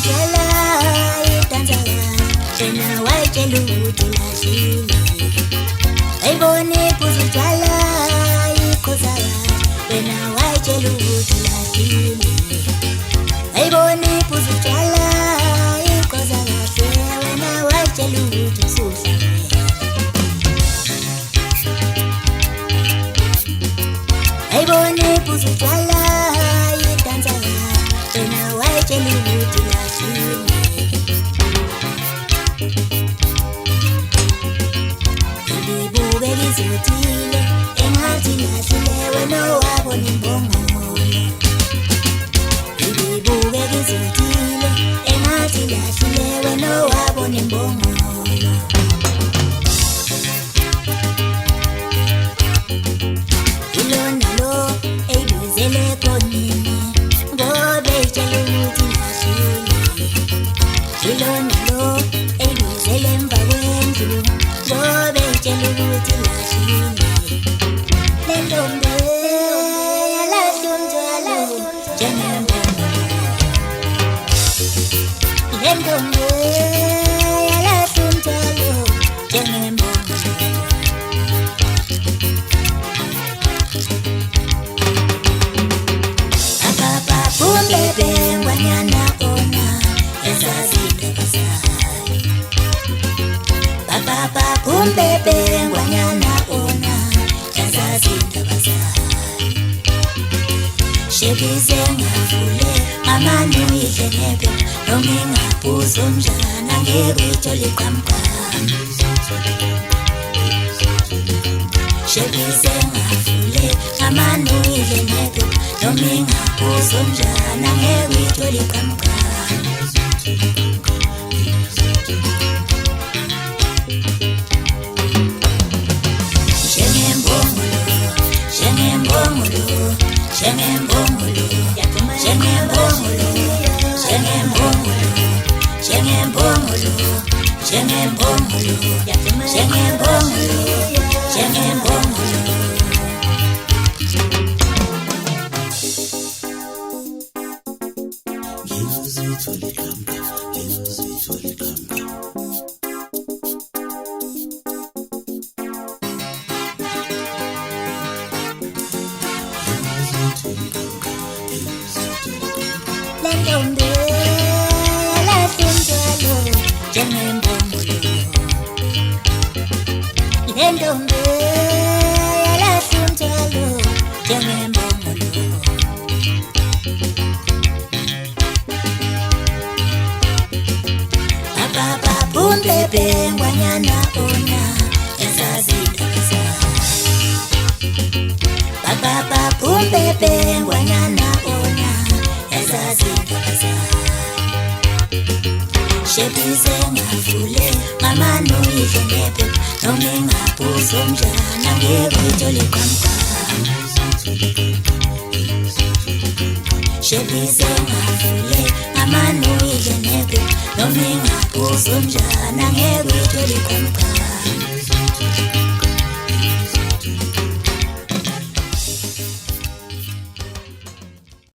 uzitshela idansa wena wayitshela ukuthi lahlile ayibone uzitshela ikhoza wena wayitshela ukuthi lahlile ayibone uzitshela ikhoza wena wayitshela ukuthi usuhlile ayibone uzitshela idansa wena wayitshela ukuthi lahlile Izutile engathi lahlile wena wabona imbongolo Ibibuke izutile engathi lahlile wena wabona imbongolo Ilona lo eyibizele konini ngoba eyitshela ukuthi lahlile Ilona lo eyibizele emva kwendlu ngoba eyitshela ukuthi lahlile Lendombe yalahlwa umthwalo njengembongolo Lendombe yalahlwa umthwalo njengembongolo Apapa bumbebe ngwanyana ona ezazindaba zayo Apapa bumbebe ngwanyana ona ezazindaba zayo Shebize ngavule amanu idlenebe noma ingaphuzo mjana ngekuyithola iqamqam Shebize ngavule amanu idlenebe noma ingaphuzo mjana ngekuyithola iqamqam Lendombe yalahlwa umthwalo njengembongolo Lendombe yalahlwa umthwalo njengembongolo Apapa bumbebe ngwanyana ona ezazindaba zayo Apapa bumbebe ngwanyana ona ezazindaba zayo Shebize ngavule amanu idlenebe noma ingaphuzo mjana ngekuyithola iqamqam Shebize ngavule amanu idlenebe noma ingaphuzo mjana ngekuyithola iqamqam